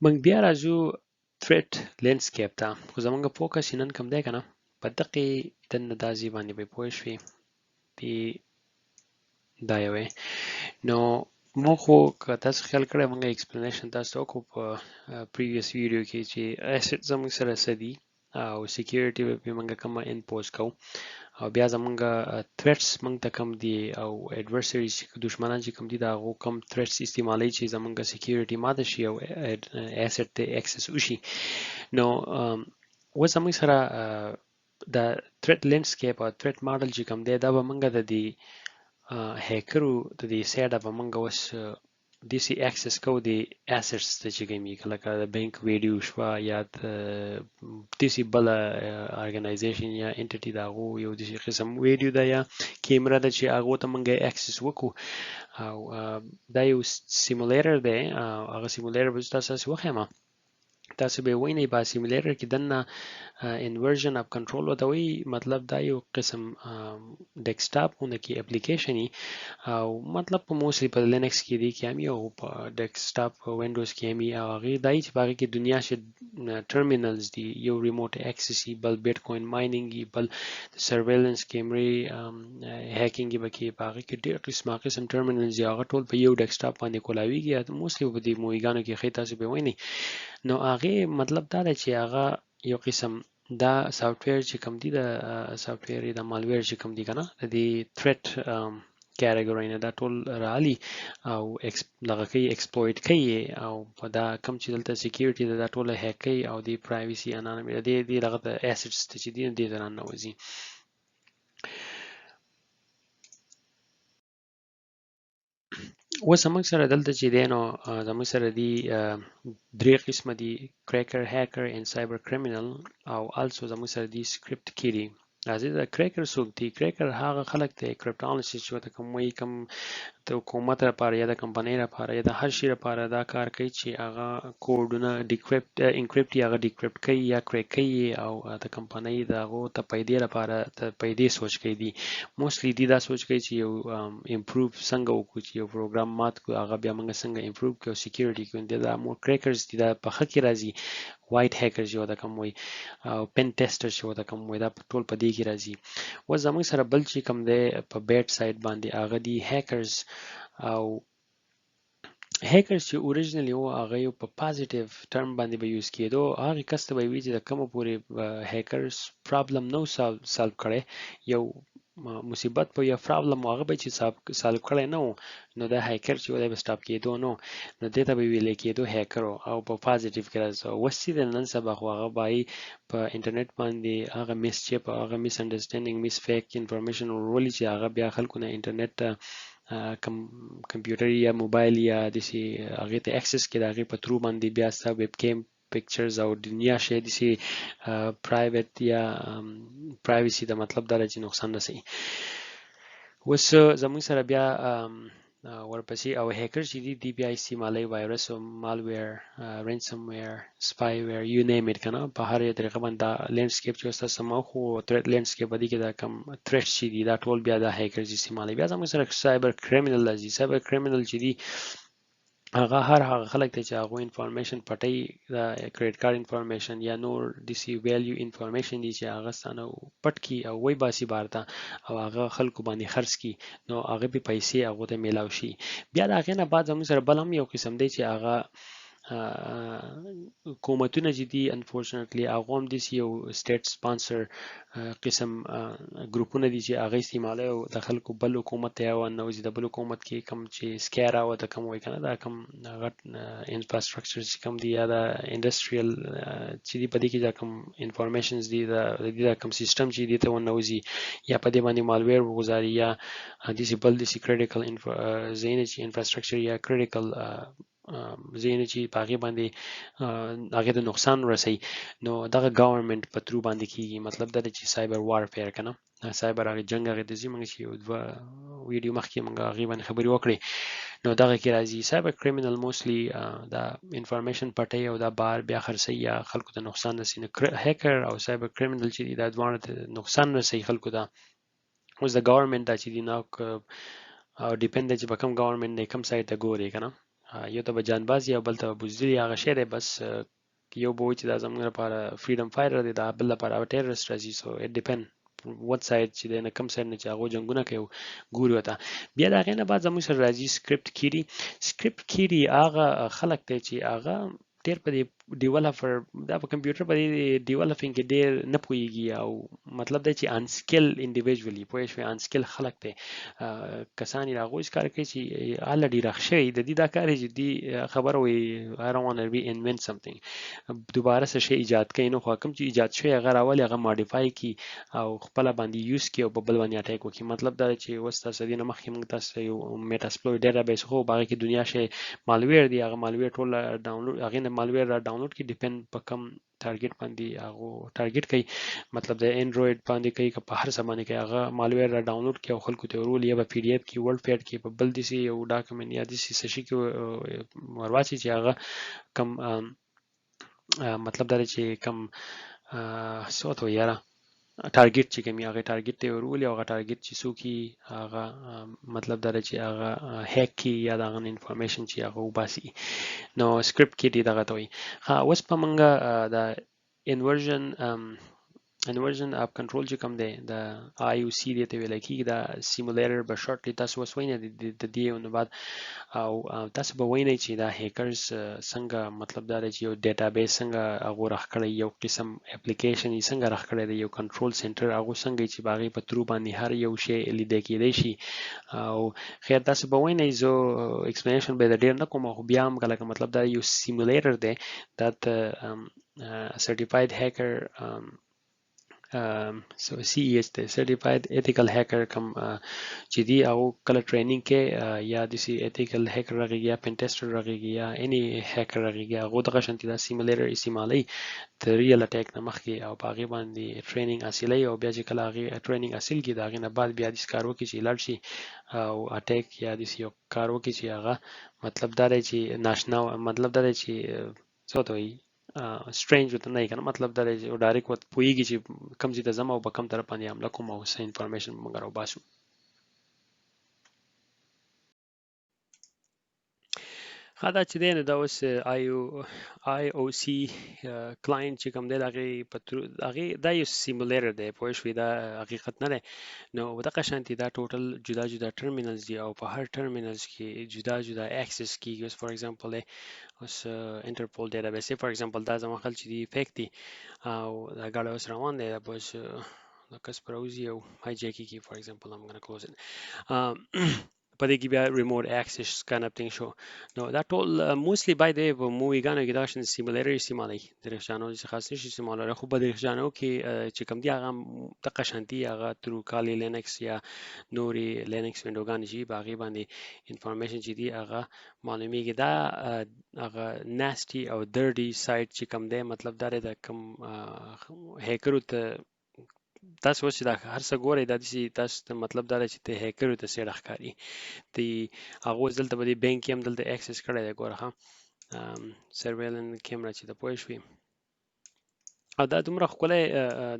موږ بیا راځو threat landscape ته خو زمونږ فوکس نن کوم دی کنه په دقیقې دننه دا ځای باندې به پوه شوې په دا یوې نو مو خو که تاسو خیال کړی موږ ایکسپلینیشن تاسو ته وکړو په پریویس ویډیو کې چې اسټ زموږ سره څه دي او سکیورټي به موږ کومه انپوز کوو او بیا زمونږ threats موږ ته کم دي او adversaries دشمنان چې کم دي دا هغو کم threats استعمالوي چې زمونږ سکیورټي ماته شي او asset ته access وشي نو اوس زموږ سره د threat landscape او threat model چې کم دی دا به موږ د دې هیکرو د دې سایډه به موږ اوس داسې access کوو د assets ته چې کومي لکه د بانک ویډیو شوه یا داسې بله ارګنایزیشن یا انټیټي د هغو یو داسې قسم ویډیو ده یا کیمره ده چې هغو ته موږ access وکړو او دا یو سیمولیټر دی هغه سیمولیټر به تاسو وښیم تاسو به وینئ په سیمولیټر کې دننه انورژن اف کنټرول ورته وایي مطلب دا یو قسم ډیسکټاپ غونډه کې اپلیکیشن او مطلب په موسلی په لینکس کې دی کې هم او په ډیسکټاپ وینډوز کې هم او هغه دای چې باقي کې دنیا شه ټرمینلز دی یو ریموټ اکسس بل بیت کوین مایننګ بل سرویلنس کیمرې هیکینګ بکی باقي کې ډېر قسم ټرمینلز هغه ټول په یو ډیسکټاپ باندې کولاویږي موسلی په دې مویګانو کې خې تاسو به وینئ نو هغه مطلب دا دی چې هغه یو قسم دا سافټویر چې کوم دی د سافټویر د مالویر چې کوم دی کنه د دې threat کیټګوري نه دا ټول راالي او دغه کوي ایکسپلویټ کوي او په دا کم چې دلته سکیورټي دا ټول هیک کوي او د پرایویسي انانومي د دغه د اسټس چې دي د نه نوځي اوس زموږ سره دلته چې دی نو زموږ سره دي درې قسمه دي کریکر هیکر ان سایبر کریمینل او السو زموږ سره دي سکرپټ کیری راځي د کریکر څوک دی کریکر هغه خلک ته کریپټانالیسټ چې ته کوم وایي کوم د حکومت لپاره یا د کمپنۍ لپاره یا د هر شي لپاره دا کار کوي چې هغه کوډونه ډیکریپټ انکریپټ یا هغه ډیکریپټ کوي یا کریک کوي او د کمپنۍ د هغو ته پیدې لپاره ته پیدې سوچ کوي دي موستلی دي دا سوچ کوي چې یو امپروو څنګه وکړو چې یو پروګرام مات کو هغه بیا موږ څنګه امپروو کړو سکیورټي کوي دا مور کریکرز دي دا په خکې راځي وایټ هیکرز یو دا کوم وي او پن ټیسټر یو دا کوم وي دا ټول په دې کې راځي و زموږ سره بل چې کوم دی په بیټ سایډ باندې هغه دي هیکرز او هیکرز چې اوریجنلی و هغه یو په پازیټیو ټرم باندې به یوز کېدو هغه کس ته به وی چې د کومه پورې هیکرز پرابلم نو سالو کړي یو مصیبت په یا پرابلم هغه به چې سالو کړي نو نو دا هیکر چې ولې به سټاپ کېدو نو دې ته به ویل کېدو هیکر او په پازیټیو کې راځي وسې د نن سبا هغه بای په انټرنیټ باندې هغه mischief هغه میس انډرستانډینګ میس فیک انفارمیشن ورولې چې هغه بیا خلکو نه انټرنیټ کمپیوټر یا موبایل یا دسی هغه ته اکسس کې دا هغه په ترو باندې بیا ستا ویب کیم پکچرز او دنیا شې دسی پرایویټ یا پرایویسی دا مطلب دا چې نقصان رسي وس زموږ سره بیا ورپسې او هیکر چې دی بیا استعمالي وایرس او مالویر رینسم ویر سپای ویر یو نیم اټ کنه په هر یو طریقه باندې لینډسکیپ چې تاسو سمو خو تھریټ لینډسکیپ باندې کې دا کم تھریټ چې دی دا ټول بیا د هیکرز استعمالي بیا زموږ سره سایبر کریمینل لازم سایبر کریمینل چې دی هغه هغه خلک ته چې هغه انفارمیشن پټي دا کریډټ کارت انفارمیشن یا نور دسی ویلیو انفارمیشن دي چې هغه ستانه پټ کی او وای باسي بارته او هغه خلکو باندې خرڅ کی نو هغه به پیسې هغه ته میلاو شي بیا دا غینه بعد زموږ سره بل هم یو قسم دی چې هغه حکومتونه چې دي انفورچونټلی هغه هم دسی یو سټیټ سپانسر قسم ګروپونه دي چې هغه استعمالي او د خلکو بل حکومت ته او نو چې د بل حکومت کې کم چې سکیر او د کم وای کنه دا کم غټ انفراستراکچر چې کم دی یا د انډستریال چې دی په دې کې دا کم انفارمیشنز دي د کم سیستم چې دی ته ونوځي یا په دې باندې مالویر وګزاري یا دسی بل دسی کریټیکل زین چې انفراستراکچر یا کریټیکل زین چې پاغي باندې هغه د نقصان رسي نو دغه گورنمنت په ترو باندې کیږي مطلب دا چې سایبر وارفیر کنه سایبر هغه جنگ هغه د زمونږ چې یو دوه ویډیو مخکې موږ هغه باندې خبرې وکړې نو دغه کې راځي سایبر کریمینل موستلی دا انفارمیشن پټي او دا بار بیا خرڅي یا خلکو ته نقصان رسي نو هیکر او سایبر کریمینل چې دا دوه نقصان رسي خلکو ته اوس د گورنمنت چې دی نو او ډیپند چې په کوم گورنمنت نه کوم سایت ته ګوري کنه یو ته به جانبازي او بل ته به بزدلي هغه شی دی بس یو به وایي چې دا زموږ لپاره فریډم فایټر دی دا بل لپاره ټیررست راځي سو اټ ډیپند وټ ساید چې دی نه کوم ساید نه چې هغه جنګونه کوي ګوري ورته بیا د هغې نه بعد زموږ سره راځي سکرپټ کیري هغه خلک دی چې هغه ډېر په دې ډیولپر دا په کمپیوټر په دې ډیولپینګ کې ډېر نه پوهیږي او مطلب دی چې انسکل انډیویژولی پوه شوې انسکل خلک دی کسان یې هغوی کار کوي چې الریډي راخ شوي د دې دا کار چې دې خبره وي I don't want to reinvent something دوباره څه شی ایجاد کوي نو خو کوم چې ایجاد شوی هغه راولي هغه ماډیفای کی او خپل باندې یوز کی او په بل باندې اٹیک وکړي مطلب دا چې وس تاسو دې نه مخکې موږ تاسو یو میټاسپلوی ډیټابیس خو باغ کې دنیا شي مالویر دی هغه مالویر ټول ډاونلوډ هغه نه مالویر را ډاونلوډ کی ډیپند په کم ټارګټ باندې هغه ټارګټ کوي مطلب د انډراید باندې کوي که په هر څه باندې کوي هغه مالویر را ډاونلوډ کوي او خلکو ته ورول یا په پی ډی اف کې ورډ پیډ کې په بل دي یو ډاکومنت یا دي څه شي کې ورواچي چې هغه کم مطلب دا چې کم څه ته یاره ټارګټ چې کوم هغه ټارګټ ته ورولي او هغه ټارګټ چې څوک هغه مطلب دا چې هغه هیک کی یا دا غن انفارمیشن چې هغه وباسي نو سکرپټ کې دی دغه ته وي ها اوس په منګه دا انورژن اپ کنټرول چې کوم دی د آی او سی دی ته ویل کېږي دا سیمولیټر به شورټلی تاسو اوس وینئ د دې نه بعد او تاسو به وینئ چې دا هیکرز څنګه مطلب دا چې یو ډیټابیس څنګه هغه راخکړی یو قسم اپلیکیشن یې څنګه راخکړی دی یو کنټرول سنټر هغه څنګه چې باغې په ترو باندې هر یو شی لیدل کېدی شي او خیر تاسو به وینئ زه ایکسپلینیشن به ډیر نه کوم خو بیا هم کله مطلب دا یو سیمولیټر دی that certified hacker so CEH ته certified ethical hacker کوم چې دی او کله ټریننګ کې یا د سی ethical hacker راغی یا پن ټیسټر راغی یا any hacker راغی هغه دغه شانتي دا سیمولیټر استعمالي د ریل اٹیک نه مخکې او باغې باندې ټریننګ حاصلې او بیا چې کله هغه ټریننګ حاصل کی دا غي نه بعد بیا د کار وکړي چې لړ شي او اٹیک یا د یو کار وکړي چې هغه مطلب دا دی چې ناشنا مطلب دا دی چې څه ته وي سټرینج وته نه کنه مطلب دا دی ډایرکټ وت پويږي چې کم چې د زما او بکم طرف باندې حمله کوم او سه انفارمیشن موږ راو باسو دا چې دی نو دا اوس آی او سی کلاینټ چې کوم دی هغه دا یو سیمولیټر دی پوه شوې دا حقیقت نه دی نو دغه شانتي دا ټوټل جدا جدا ټرمینلز دي او په هر ټرمینلز کې جدا جدا اکسس کیږي اوس فار ایگزامپل اوس انټرپول ډیټابیس فار ایگزامپل دا زما خل چې دی فیک دی او دا ګاډه اوس روان دی دا بس د کس براوزي او هایجیک کی فار ایگزامپل I'm going to close it په دې کې بیا ریموټ اکسس kind of thing شو نو دا ټول موستلی بای دی په موویګانو کې دا شن سیمولیټر استعمالي درخشانو چې خاص نشي استعمالوي خو په درخشانو کې چې کوم دی هغه د قشنتي هغه ترو کالی لینکس یا نوري لینکس وینډوګان شي باغې باندې انفارمیشن چې دی هغه معلومیږي دا هغه ناسټي او درډي سایت چې کوم دی مطلب دا د کوم هیکرو ته تاسو چې دا هر څه ګورئ دا چې تاسو ته مطلب دا چې ته هیکر ته سره ښکاری ته هغه دلته په دې بانک کې هم دلته اکسس کړی دی ګوره ها سرویلن کیمرا چې د پوه شوي او دا دومره ښکلی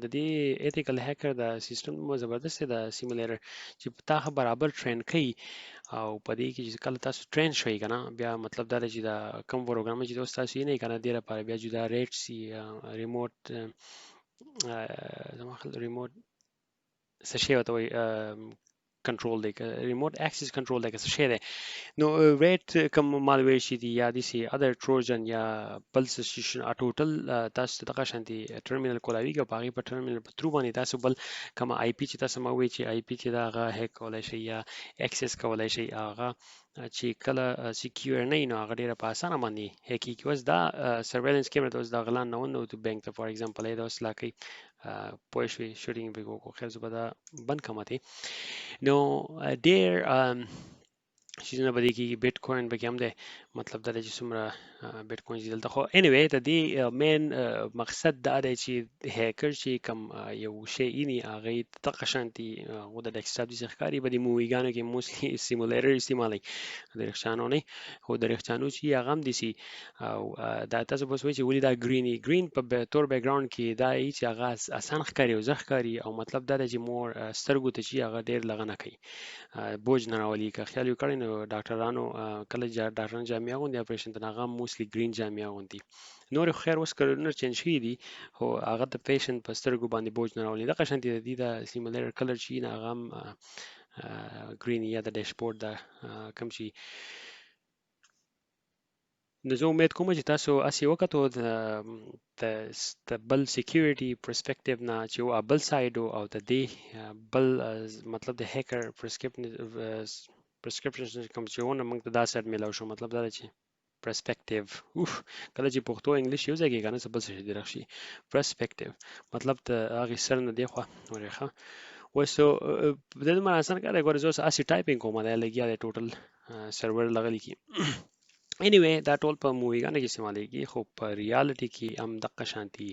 د دې ایتیکل هیکر د سیستم مو زبردست دی د سیمولیټر چې تا برابر ټرین کوي او په دې کې چې کله تاسو ټرین شوي کنه بیا مطلب دا چې دا کوم پروګرام چې تاسو یې نه کنه ډیره لپاره بیا جدا ریټ سی ریموټ زما خل ریموټ څه شی وته وي کنټرول دی ریموټ اکسس کنټرول دی څه شی دی نو ریټ کوم مالویر شي دی یا د سی اذر ټروجن یا بل څه شي ټوټل تاسو دغه شانتي ټرمینل کولاوي کې باغې په ټرمینل په ترو باندې تاسو بل کوم آی پی چې تاسو مو وی چې آی پی چې دا هغه هیک کولای شي یا اکسس کولای شي هغه چې کله سکیور نه نو هغه ډیره په اسانه باندې هیکی کې اوس دا سرویلنس کیمرا ته اوس دا غلان نه تو بانک ته فار ایگزامپل دا اوس لاکي پوه شوي شوټینګ به کو خیر زه به دا بند کومه نو ډیر شیزونه به دي کې بیت کوین به هم ده مطلب دا چې څومره بیت کوین دلته خو انیوی د دې مین مقصد دا دی چې هیکر چې کم یو شی یې هغه د قشنتي او د ډیسکټاپ د ښکاری به د موویګانو کې موستلی سیمولیټر استعمالي د رخصانو نه خو د رخصانو چې هغه هم دي سي او دا تاسو به وایي چې ولې دا گرین په تور بیک ګراوند کې دا هیڅ هغه اسان ښکاری او ځخ ښکاری او مطلب دا چې مور سترګو ته چې هغه ډیر لغنه کوي بوج نه راولي که خیال وکړئ نو ډاکټرانو کله ډاکټران جامې اغوندي اپریشن ته هغه موستلی گرین جامې اغوندي نور خیر اوس کلرونه چینج شوي دي خو هغه د پیشنټ په سترګو باندې بوج نه راولي دغه شانتي د دې د سیمولر کلر شي نه هغه هم گرین یا د ډیشبورډ د کوم شي نو زه امید کوم چې تاسو اسی وکړو د بل سکیورټي پرسپیکټیو نه چې یو بل ساید او د دې بل مطلب د هیکر پرسکرپشن کوم چې ونه موږ ته دا سر ملو شو مطلب دا چې پرسپیکټیو اوف کله چې پښتو انګلیش یو ځای کې کنه څه بل څه دی راشي پرسپیکټیو مطلب ته هغه سر نه دی خو ورخه وسو د دې معنی څنګه کوي ګورې زه اسی ټایپینګ کوم دا لګیا دی ټوټل سرور لغلی کی anyway دا ټول په موویګانو کې استعمالیږي خو په ریالټي کې هم دغه شانتي